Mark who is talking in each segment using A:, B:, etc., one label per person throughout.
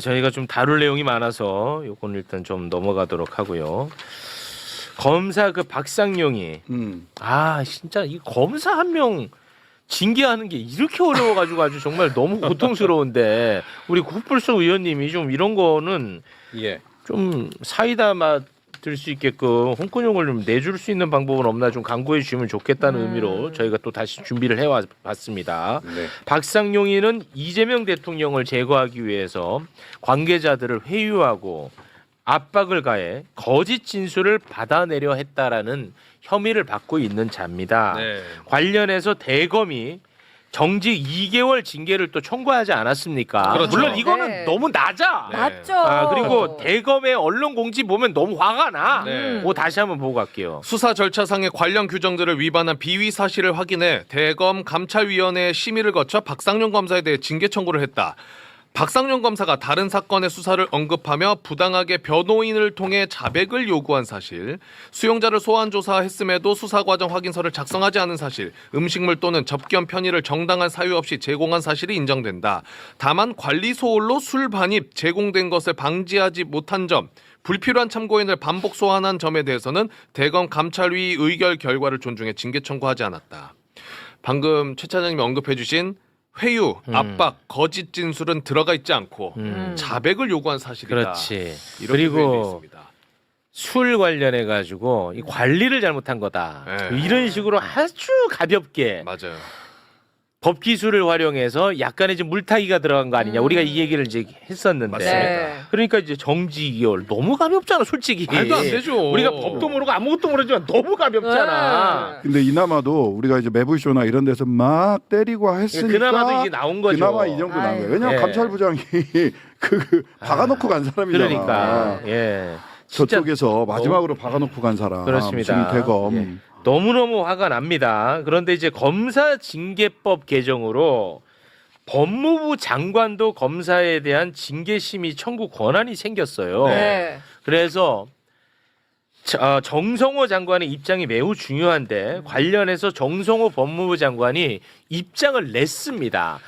A: 저희가 좀 다룰 내용이 많아서 요건 일단 좀 넘어가도록 하고요. 검사 그 박상용이 진짜 이 검사 한 명 징계하는 게 이렇게 어려워가지고 아주 정말 너무 고통스러운데 우리 국불소 의원님이 좀 이런 거는 좀 사이다 맡을 수 있게끔 홍군형을 좀 내줄 수 있는 방법은 없나 좀 강구해 주시면 좋겠다는 의미로 저희가 또 다시 준비를 해왔습니다.
B: 네.
A: 박상용이는 이재명 대통령을 제거하기 위해서 관계자들을 회유하고 압박을 가해 거짓 진술을 받아내려 했다라는 혐의를 받고 있는 자입니다.
B: 네.
A: 관련해서 대검이 정직 2개월 징계를 또 청구하지 않았습니까?
B: 그렇죠.
A: 물론 이거는
C: 네.
A: 너무 낮아.
B: 네.
C: 맞죠.
A: 그리고 대검의 언론 공지 보면 너무 화가 나.
B: 네.
A: 그거 다시 한번 보고 갈게요.
B: 수사 절차상의 관련 규정들을 위반한 비위 사실을 확인해 대검 감찰위원회의 심의를 거쳐 박상용 검사에 대해 징계 청구를 했다. 박상용 검사가 다른 사건의 수사를 언급하며 부당하게 변호인을 통해 자백을 요구한 사실, 수용자를 소환 조사했음에도 수사 과정 확인서를 작성하지 않은 사실, 음식물 또는 접견 편의를 정당한 사유 없이 제공한 사실이 인정된다. 다만 관리 소홀로 술 반입 제공된 것을 방지하지 못한 점, 불필요한 참고인을 반복 소환한 점에 대해서는 대검 감찰위 의결 결과를 존중해 징계 청구하지 않았다. 방금 최 차장님이 언급해 주신 회유, 압박, 거짓 진술은 들어가 있지 않고 자백을 요구한 사실이다.
A: 그렇지.
B: 이렇게
A: 그리고
B: 표현되어 있습니다.
A: 술 관련해 가지고 이 관리를 잘못한 거다.
B: 네.
A: 이런 식으로 아주 가볍게
B: 맞아요.
A: 법 기술을 활용해서 약간의 좀 물타기가 들어간 거 아니냐. 우리가 이 얘기를 이제 했었는데.
B: 맞습니다.
A: 그러니까 이제 정지 2개월 너무 가볍잖아, 솔직히.
B: 말도 안 되죠.
A: 우리가 법도 모르고 아무것도 모르지만 너무 가볍잖아.
D: 근데 이나마도 우리가 이제 매부쇼나 이런 데서 막 때리고 했으니까
A: 그나마도 이게 나온 거죠.
D: 그나마 이 정도 나온 거예요. 왜냐면
A: 예.
D: 감찰부장이 박아놓고 간 사람이잖아.
A: 그러니까 예. 진짜
D: 저쪽에서 마지막으로 박아놓고 간 사람.
A: 그렇습니다.
D: 지금 대검.
A: 예. 너무너무 화가 납니다. 그런데 이제 검사징계법 개정으로 법무부 장관도 검사에 대한 징계심의 청구 권한이 생겼어요.
C: 네.
A: 그래서 정성호 장관의 입장이 매우 중요한데 관련해서 정성호 법무부 장관이 입장을 냈습니다.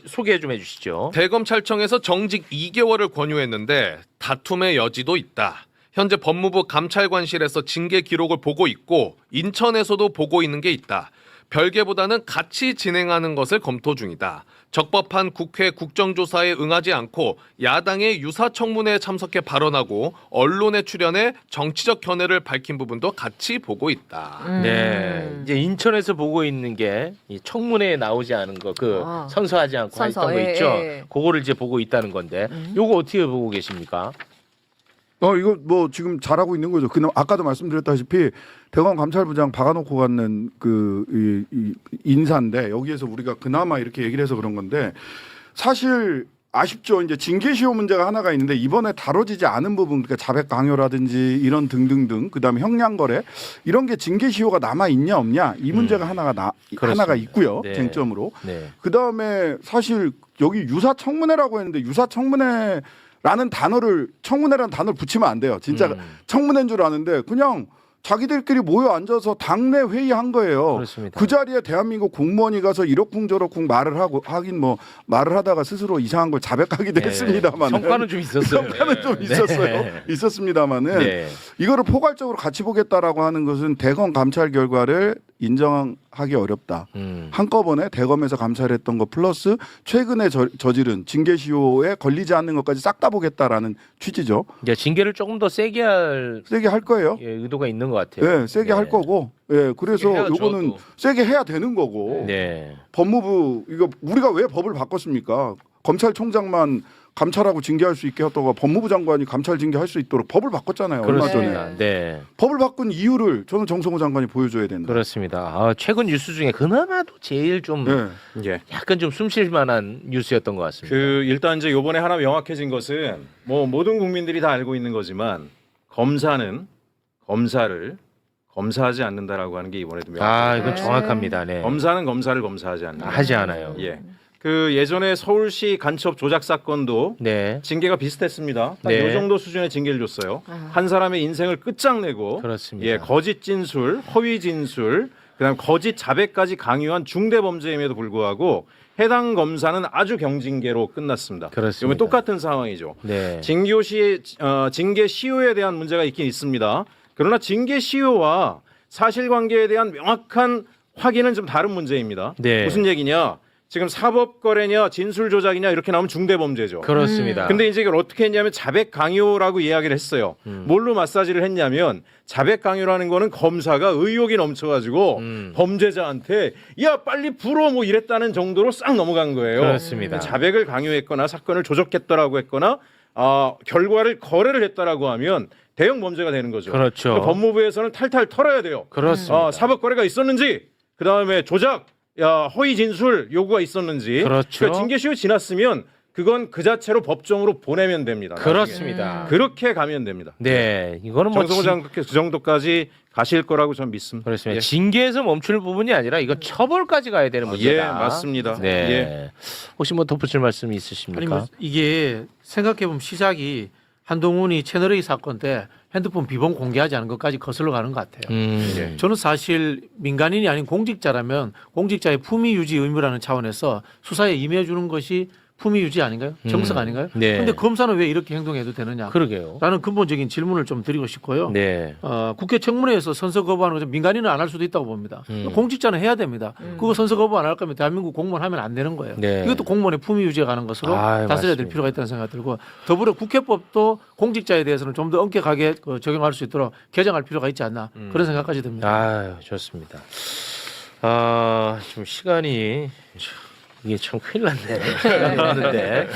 A: 소개 좀 해주시죠.
B: 대검찰청에서 정직 2개월을 권유했는데 다툼의 여지도 있다. 현재 법무부 감찰관실에서 징계 기록을 보고 있고 인천에서도 보고 있는 게 있다. 별개보다는 같이 진행하는 것을 검토 중이다. 적법한 국회 국정조사에 응하지 않고 야당의 유사청문회에 참석해 발언하고 언론에 출연해 정치적 견해를 밝힌 부분도 같이 보고 있다.
A: 네, 이제 인천에서 보고 있는 게 이 청문회에 나오지 않은 거, 선서하지 않고 했던 거 있죠.
C: 예.
A: 그거를 이제 보고 있다는 건데, 요거 어떻게 보고 계십니까?
D: 이거 뭐 지금 잘하고 있는 거죠. 그냥 아까도 말씀드렸다시피 대검 감찰부장 박아놓고 갔는 그 인사인데 여기에서 우리가 그나마 이렇게 얘기를 해서 그런 건데 사실 아쉽죠. 이제 징계시효 문제가 하나가 있는데 이번에 다뤄지지 않은 부분, 그러니까 자백 강요라든지 이런 등등등, 그다음에 형량거래 이런 게 징계시효가 남아 있냐 없냐 이 문제가 하나가 있고요.
A: 네.
D: 쟁점으로.
A: 네.
D: 그다음에 사실 여기 유사청문회라고 했는데 유사청문회라는 단어를 청문회라는 단어를 붙이면 안 돼요. 진짜 청문회인 줄 아는데 그냥 자기들끼리 모여 앉아서 당내 회의한 거예요.
A: 그렇습니다.
D: 그 자리에 대한민국 공무원이 가서 이러쿵저러쿵 말을 하고 하긴 뭐 말을 하다가 스스로 이상한 걸 자백하기도 했습니다만
A: 성과는 좀 있었어요.
D: 성과는 좀 있었어요.
A: 네.
D: 있었습니다만은
A: 네.
D: 이거를 포괄적으로 같이 보겠다라고 하는 것은 대검 감찰 결과를 인정하기 어렵다. 한꺼번에 대검에서 감찰했던 거 플러스 최근에 저지른 징계시효에 걸리지 않는 것까지 싹 다 보겠다라는 취지죠.
A: 이제 징계를 조금 더 세게
D: 할 거예요.
A: 의도가 있는 것 같아요.
D: 네, 세게 할 거고. 예, 그래서
B: 해야죠,
D: 요거는
B: 또.
D: 세게 해야 되는 거고.
A: 네.
D: 법무부 이거 우리가 왜 법을 바꿨습니까? 검찰총장만 감찰하고 징계할 수 있게 했다가 법무부 장관이 감찰 징계할 수 있도록 법을 바꿨잖아요. 얼마 전에.
A: 그렇습니다. 네.
D: 법을 바꾼 이유를 저는 정성호 장관이 보여줘야 된다.
A: 그렇습니다. 최근 뉴스 중에 그나마도 제일 좀
D: 네.
A: 약간 좀 숨쉴 만한 뉴스였던 것 같습니다.
E: 일단 이제 이번에 하나 명확해진 것은 뭐 모든 국민들이 다 알고 있는 거지만 검사는 검사를 검사하지 않는다라고 하는 게 이번에도 명확해요.
A: 이건 정확합니다. 네.
E: 검사는 검사를 검사하지 않는다.
A: 하지 않아요.
E: 예. 그 예전에 서울시 간첩 조작 사건도
A: 네.
E: 징계가 비슷했습니다. 딱
A: 네.
E: 이 정도 수준의 징계를 줬어요. 한 사람의 인생을 끝장내고
A: 그렇습니다.
E: 예, 거짓 진술, 허위 진술, 그다음 거짓 자백까지 강요한 중대 범죄임에도 불구하고 해당 검사는 아주 경징계로 끝났습니다.
A: 그렇습니다.
E: 이건 똑같은 상황이죠.
A: 네.
E: 징계 시효에 대한 문제가 있긴 있습니다. 그러나 징계 시효와 사실관계에 대한 명확한 확인은 좀 다른 문제입니다.
A: 네.
E: 무슨 얘기냐? 지금 사법거래냐 진술조작이냐 이렇게 나오면 중대범죄죠.
A: 그렇습니다.
E: 근데 이제 이걸 어떻게 했냐면 자백 강요라고 이야기를 했어요. 뭘로 마사지를 했냐면 자백 강요라는 거는 검사가 의욕이 넘쳐가지고 범죄자한테 야 빨리 불어 뭐 이랬다는 정도로 싹 넘어간 거예요.
A: 그렇습니다.
E: 자백을 강요했거나 사건을 조작했더라고 했거나 결과를 거래를 했다라고 하면 대형 범죄가 되는 거죠.
A: 그렇죠.
E: 그러니까 법무부에서는 탈탈 털어야 돼요.
A: 그렇습니다.
E: 사법거래가 있었는지 그 다음에 조작 허위 진술 요구가 있었는지.
A: 그렇죠.
E: 그러니까 징계시효 지났으면 그건 그 자체로 법정으로 보내면 됩니다. 나중에.
A: 그렇습니다.
E: 그렇게 가면 됩니다.
A: 네, 이거는 뭐
E: 정성호 장관께서 그 정도까지 가실 거라고 저는 믿습니다.
A: 그렇습니다.
E: 예.
A: 징계에서 멈출 부분이 아니라 이거 처벌까지 가야 되는 문제다.
E: 예, 맞습니다.
A: 네.
E: 예.
A: 혹시 뭐 덧붙일 말씀이 있으십니까?
C: 아니 뭐 이게 생각해보면 시작이 한동훈이 채널A 사건 때 핸드폰 비번 공개하지 않은 것까지 거슬러 가는 것 같아요.
E: 예.
C: 저는 사실 민간인이 아닌 공직자라면 공직자의 품위 유지 의무라는 차원에서 수사에 임해주는 것이 품위 유지 아닌가요? 정석 아닌가요?
A: 네.
C: 그런데 검사는 왜 이렇게 행동해도 되느냐?
A: 그러게요.
C: 라는 근본적인 질문을 좀 드리고 싶고요.
A: 네.
C: 국회 청문회에서 선서 거부하는 것은 민간인은 안 할 수도 있다고 봅니다. 공직자는 해야 됩니다. 그거 선서 거부 안 할 거면 대한민국 공무원 하면 안 되는 거예요.
A: 네.
C: 이것도 공무원의 품위 유지에 가는 것으로
A: 아유,
C: 다스려야 될
A: 맞습니다.
C: 필요가 있다는 생각이 들고 더불어 국회법도 공직자에 대해서는 좀 더 엄격하게 적용할 수 있도록 개정할 필요가 있지 않나 그런 생각까지 듭니다.
A: 아유, 좋습니다. 좀 시간이 이게 참 큰일 났네. 시간이 없는데.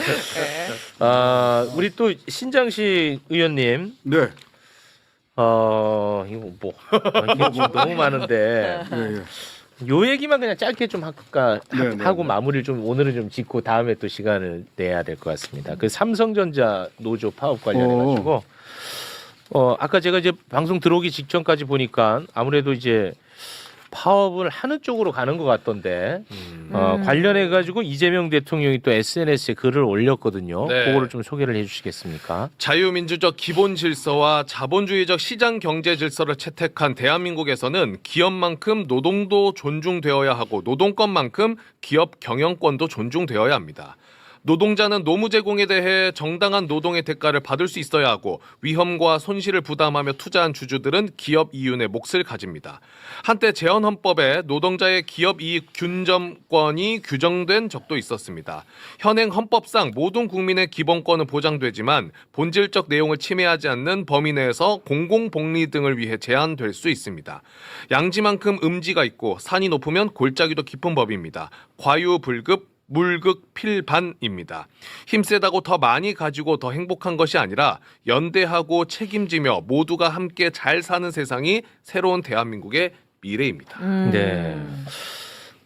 A: 우리 또 신장식 의원님.
D: 네.
A: 이거 이게 지금 너무 많은데.
D: 예, 예.
A: 요 얘기만 그냥 짧게 좀 할까
D: 네, 네,
A: 하고
D: 네.
A: 마무리를 좀 오늘은 좀 짓고 다음에 또 시간을 내야 될 것 같습니다. 그 삼성전자 노조 파업 관련해 가지고 아까 제가 이제 방송 들어오기 직전까지 보니까 아무래도 이제 파업을 하는 쪽으로 가는 것 같던데 관련해 가지고 이재명 대통령이 또 SNS에 글을 올렸거든요.
B: 네.
A: 그거를 좀 소개를 해주시겠습니까?
B: 자유민주적 기본 질서와 자본주의적 시장 경제 질서를 채택한 대한민국에서는 기업만큼 노동도 존중되어야 하고 노동권만큼 기업 경영권도 존중되어야 합니다. 노동자는 노무 제공에 대해 정당한 노동의 대가를 받을 수 있어야 하고 위험과 손실을 부담하며 투자한 주주들은 기업 이윤의 몫을 가집니다. 한때 재헌헌법에 노동자의 기업 이익 균점권이 규정된 적도 있었습니다. 현행 헌법상 모든 국민의 기본권은 보장되지만 본질적 내용을 침해하지 않는 범위 내에서 공공복리 등을 위해 제한될 수 있습니다. 양지만큼 음지가 있고 산이 높으면 골짜기도 깊은 법입니다. 과유불급 물극필반입니다. 힘세다고 더 많이 가지고 더 행복한 것이 아니라 연대하고 책임지며 모두가 함께 잘 사는 세상이 새로운 대한민국의 미래입니다.
A: 네.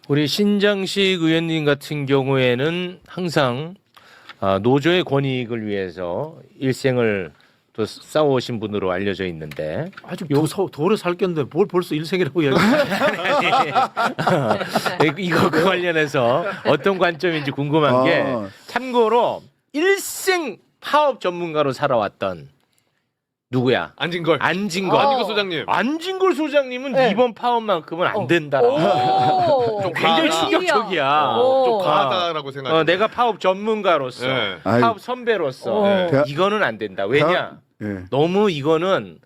A: 우리 신장식 의원님 같은 경우에는 항상 노조의 권익을 위해서 일생을 또 싸워오신 분으로 알려져 있는데
C: 아주 도로 살겠는데 뭘 벌써 일생이라고 이야기해요.
A: 이거 그 관련해서 어떤 관점인지 궁금한 게 참고로 일생 파업 전문가로 살아왔던 누구야?
B: 안진걸.
A: 안진걸.
B: 안진걸 소장님.
A: 안진걸 소장님은
F: 네.
A: 이번 파업만큼은 안 된다.
B: 좀
A: 굉장히
B: 과하다.
A: 충격적이야.
B: 좀 과하다라고 생각해요.
A: 내가 파업 전문가로서
B: 네.
A: 파업 선배로서
D: 대하-
A: 이거는 안 된다. 왜냐?
D: 예.
A: 너무 이거는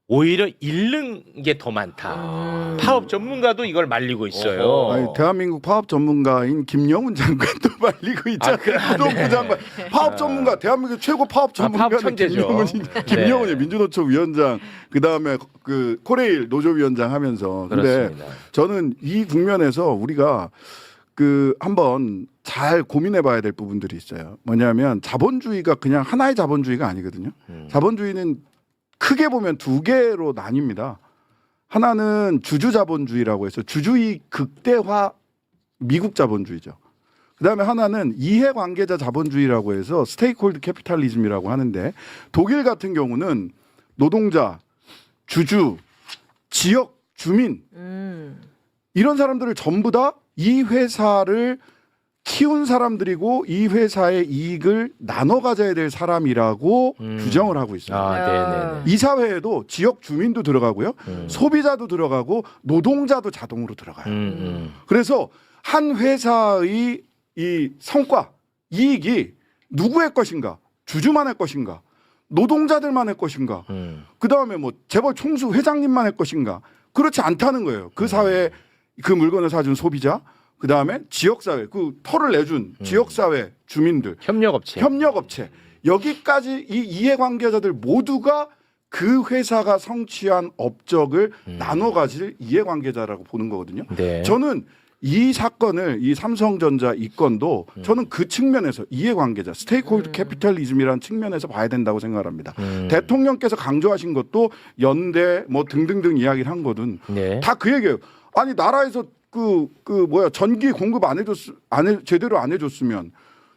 A: 오히려 잃는 게 더 많다. 파업 전문가도 이걸 말리고 있어요.
D: 아니, 대한민국 파업 전문가인 김영훈 장관도 말리고 있잖아요. 노동부 장관. 파업 전문가, 대한민국 최고 파업
A: 파업
D: 전문가는
A: 천재죠.
D: 김영훈이
A: 네.
D: 민주노총 위원장, 그 다음에 그 코레일 노조위원장 하면서. 근데
A: 그렇습니다.
D: 저는 이 국면에서 우리가 한번 잘 고민해봐야 될 부분들이 있어요. 뭐냐면 자본주의가 그냥 하나의 자본주의가 아니거든요. 자본주의는 크게 보면 두 개로 나뉩니다. 하나는 주주자본주의라고 해서 주주이익 극대화 미국 자본주의죠. 그다음에 하나는 이해관계자 자본주의라고 해서 스테이크홀드 캐피탈리즘이라고 하는데 독일 같은 경우는 노동자, 주주, 지역 주민 이런 사람들을 전부 다 이 회사를 키운 사람들이고 이 회사의 이익을 나눠 가져야 될 사람이라고 규정을 하고 있어요.
A: 네네네.
D: 이 사회에도 지역 주민도 들어가고요. 소비자도 들어가고 노동자도 자동으로 들어가요. 그래서 한 회사의 이 성과, 이익이 누구의 것인가? 주주만의 것인가? 노동자들만의 것인가? 그다음에 뭐 재벌 총수 회장님만의 것인가? 그렇지 않다는 거예요. 그 사회에 그 물건을 사준 소비자, 그다음에 지역사회, 그 터를 내준 지역사회 주민들,
A: 협력업체.
D: 여기까지 이 이해관계자들 모두가 그 회사가 성취한 업적을 나눠 가질 이해관계자라고 보는 거거든요.
A: 네.
D: 저는 이 사건을 이 삼성전자 이 건도 저는 그 측면에서 이해관계자 스테이크홀더 캐피탈리즘이라는 측면에서 봐야 된다고 생각합니다. 대통령께서 강조하신 것도 연대 뭐 등등등 이야기를 한 거든
A: 네.
D: 다 그 얘기예요. 아니 나라에서 전기 공급 제대로 안 해줬으면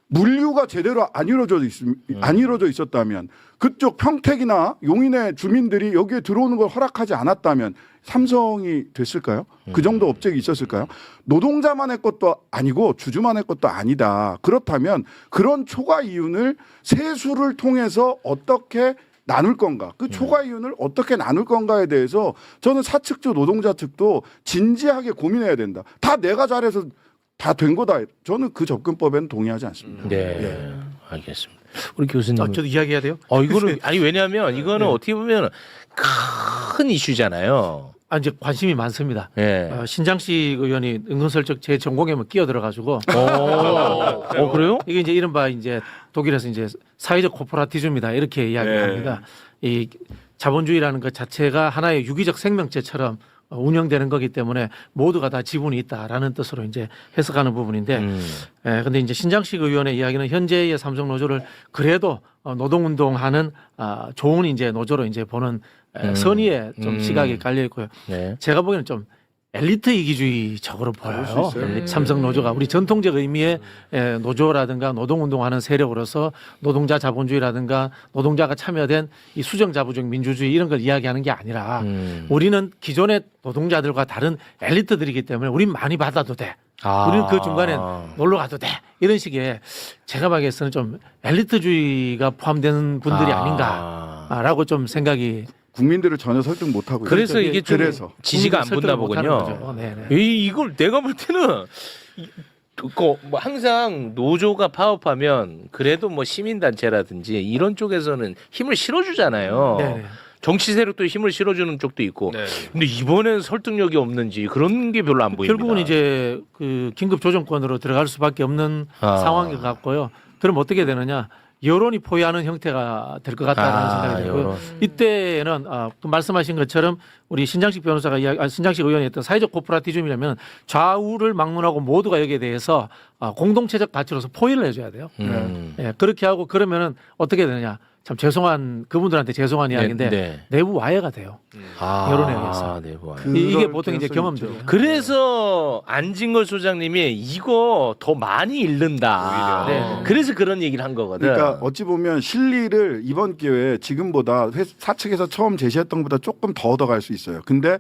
D: 물류가 제대로 안 이루어져 있었다면 그쪽 평택이나 용인의 주민들이 여기에 들어오는 걸 허락하지 않았다면 삼성이 됐을까요? 그 정도 업적이 있었을까요? 노동자만의 것도 아니고 주주만의 것도 아니다. 그렇다면 그런 초과 이윤을 세수를 통해서 어떻게 나눌 건가? 그 초과 이윤을 어떻게 나눌 건가에 대해서 저는 사측도 노동자 측도 진지하게 고민해야 된다. 다 내가 잘해서 다 된 거다. 저는 그 접근법에는 동의하지 않습니다.
A: 네. 알겠습니다. 우리 교수님.
C: 저도 이야기해야 돼요?
A: 이거는 아니 왜냐하면 이거는 어떻게 보면 큰 이슈잖아요.
C: 이제 관심이 많습니다.
A: 예.
C: 신장식 의원이 은근슬쩍 제 전공에만 끼어 들어가지고
A: 그래요?
C: 이게 이제 이른바 이제 독일에서 이제 사회적 코퍼라티즘이다 이렇게 이야기합니다. 이 자본주의라는 것 자체가 하나의 유기적 생명체처럼 운영되는 거기 때문에 모두가 다 지분이 있다라는 뜻으로 이제 해석하는 부분인데, 근데 이제 신장식 의원의 이야기는 현재의 삼성 노조를 그래도 노동운동하는 좋은 이제 노조로 이제 보는 선의의 좀 시각이 깔려 있고요.
A: 네.
C: 제가 보기에는 좀 엘리트 이기주의적으로 보여요. 삼성 노조가 우리 전통적 의미의 노조라든가 노동운동하는 세력으로서 노동자 자본주의라든가 노동자가 참여된 이 수정자부적 민주주의 이런 걸 이야기하는 게 아니라 우리는 기존의 노동자들과 다른 엘리트들이기 때문에 우린 많이 받아도 돼. 우리는 그 중간에 놀러 가도 돼. 이런 식의 제가 보기에는 좀 엘리트주의가 포함되는 분들이 아닌가라고 좀 생각이
D: 국민들을 전혀 설득 못 하고
A: 그래서
D: 있어요.
A: 이게 좀
D: 그래서
A: 지지가 안 붙나 보군요.
C: 네네.
A: 이걸 내가 볼 때는 뭐 항상 노조가 파업하면 그래도 뭐 시민단체라든지 이런 쪽에서는 힘을 실어주잖아요.
C: 네.
A: 정치 세력도 힘을 실어주는 쪽도 있고.
B: 네.
A: 근데 이번엔 설득력이 없는지 그런 게 별로 안 보입니다.
C: 결국은 이제 그 긴급 조정권으로 들어갈 수밖에 없는 상황인 것 같고요. 그럼 어떻게 되느냐? 여론이 포위하는 형태가 될 것 같다는 생각이 들고요.
A: 여론.
C: 이때는 그 말씀하신 것처럼 우리 신장식 변호사가 신장식 의원이 했던 사회적 코퍼라티즘이라면 좌우를 막론하고 모두가 여기에 대해서 공동체적 가치로서 포위를 해줘야 돼요. 예, 그렇게 하고 그러면은 어떻게 되느냐? 참 죄송한 그분들한테 죄송한 이야기인데
A: 네.
C: 내부 와해가 돼요. 여론에 의해서.
A: 내부 와해.
C: 이게 보통 이제 경험들이에요.
A: 그래서 안진걸 소장님이 이거 더 많이 잃는다.
C: 오히려. 네.
A: 그래서 그런 얘기를 한 거거든.
D: 그러니까 어찌 보면 실리를 이번 기회에 지금보다 사측에서 처음 제시했던 것보다 조금 더 얻어갈 수 있어요. 근데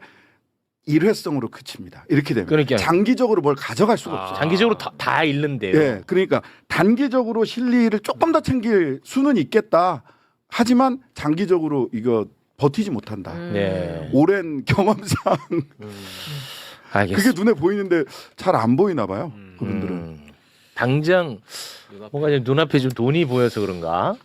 D: 일회성으로 그칩니다. 이렇게 되면
A: 그러니까.
D: 장기적으로 뭘 가져갈 수가 없어요.
A: 장기적으로 다 잃는데요.
D: 예, 그러니까 단기적으로 실리를 조금 더 챙길 수는 있겠다. 하지만 장기적으로 이거 버티지 못한다.
A: 네.
D: 오랜 경험상
A: 알겠습니다.
D: 그게 눈에 보이는데 잘 안 보이나 봐요. 그분들은.
A: 당장 뭔가 좀 눈앞에 좀 돈이 보여서 그런가?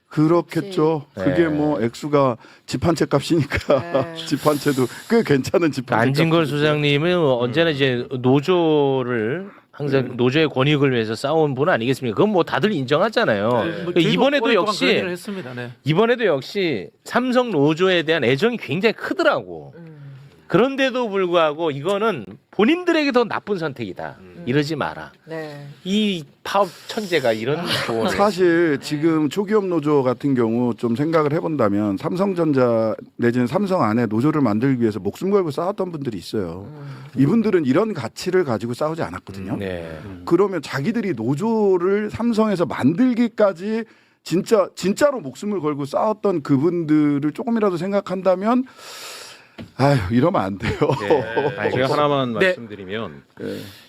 D: 그렇겠죠.
A: 네.
D: 그게 뭐 액수가 집 한 채 값이니까
F: 네.
D: 집 한 채도 꽤 괜찮은 집 한 채.
A: 안진걸 소장님은 언제나 이제 노조를 항상 노조의 권익을 위해서 싸운 분 아니겠습니까? 그건 뭐 다들 인정하잖아요. 그러니까 이번에도 역시
C: 했습니다. 네.
A: 이번에도 역시 삼성 노조에 대한 애정이 굉장히 크더라고. 그런데도 불구하고 이거는 본인들에게 더 나쁜 선택이다. 이러지 마라.
F: 네.
A: 이 파업 천재가 이런 조언을
D: 사실 지금 초기업 노조 같은 경우 좀 생각을 해본다면 삼성전자 내지는 삼성 안에 노조를 만들기 위해서 목숨 걸고 싸웠던 분들이 있어요. 이분들은 이런 가치를 가지고 싸우지 않았거든요.
A: 네.
D: 그러면 자기들이 노조를 삼성에서 만들기까지 진짜로 목숨을 걸고 싸웠던 그분들을 조금이라도 생각한다면 아유 이러면 안 돼요.
E: 제가 하나만
C: 네.
E: 말씀드리면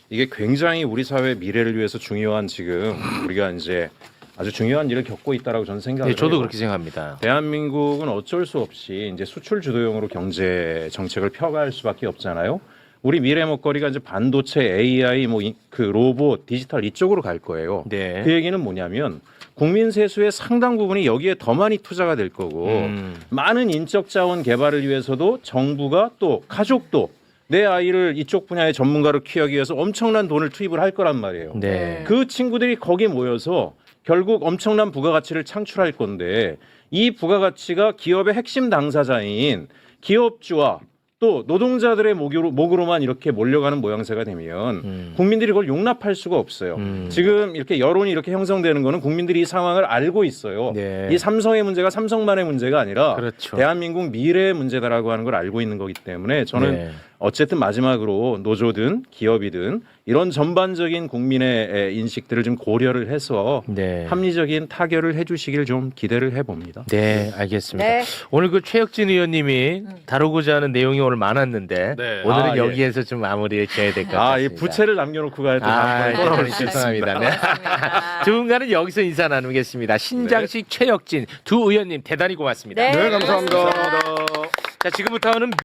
E: 이게 굉장히 우리 사회 미래를 위해서 중요한 지금 우리가 이제 아주 중요한 일을 겪고 있다라고 저는 생각을
A: 네, 저도
E: 해요.
A: 그렇게 생각합니다.
E: 대한민국은 어쩔 수 없이 이제 수출 주도형으로 경제 정책을 펴갈 수밖에 없잖아요. 우리 미래 먹거리가 이제 반도체, AI, 그 로봇, 디지털 이쪽으로 갈 거예요.
A: 네.
E: 그 얘기는 뭐냐면 국민 세수의 상당 부분이 여기에 더 많이 투자가 될 거고 많은 인적 자원 개발을 위해서도 정부가 또 가족도 내 아이를 이쪽 분야의 전문가로 키우기 위해서 엄청난 돈을 투입을 할 거란 말이에요.
A: 네.
E: 그 친구들이 거기 모여서 결국 엄청난 부가가치를 창출할 건데 이 부가가치가 기업의 핵심 당사자인 기업주와 또 노동자들의 목으로만 이렇게 몰려가는 모양새가 되면 국민들이 그걸 용납할 수가 없어요. 지금 이렇게 여론이 이렇게 형성되는 거는 국민들이 이 상황을 알고 있어요.
A: 네.
E: 이 삼성의 문제가 삼성만의 문제가 아니라
A: 그렇죠.
E: 대한민국 미래의 문제다라고 하는 걸 알고 있는 거기 때문에 저는
A: 네.
E: 어쨌든 마지막으로 노조든 기업이든 이런 전반적인 국민의 인식들을 좀 고려를 해서
A: 네.
E: 합리적인 타결을 해주시길 좀 기대를 해봅니다.
A: 네, 알겠습니다.
F: 네.
A: 오늘 그 최혁진 의원님이 다루고자 하는 내용이 오늘 많았는데
B: 네.
A: 오늘은
E: 아, 예.
A: 여기에서 좀 마무리를 지어야 될 것 같습니다.
E: 이 부채를 남겨놓고 가야 또 다음번에 또 나올 수 있습니다.
A: 죄송합니다. 네.
F: 알겠습니다.
A: 두 분과는 여기서 인사 나누겠습니다. 신장식 최혁진 두 의원님 대단히 고맙습니다.
F: 네,
D: 네, 감사합니다.
A: 자, 지금부터는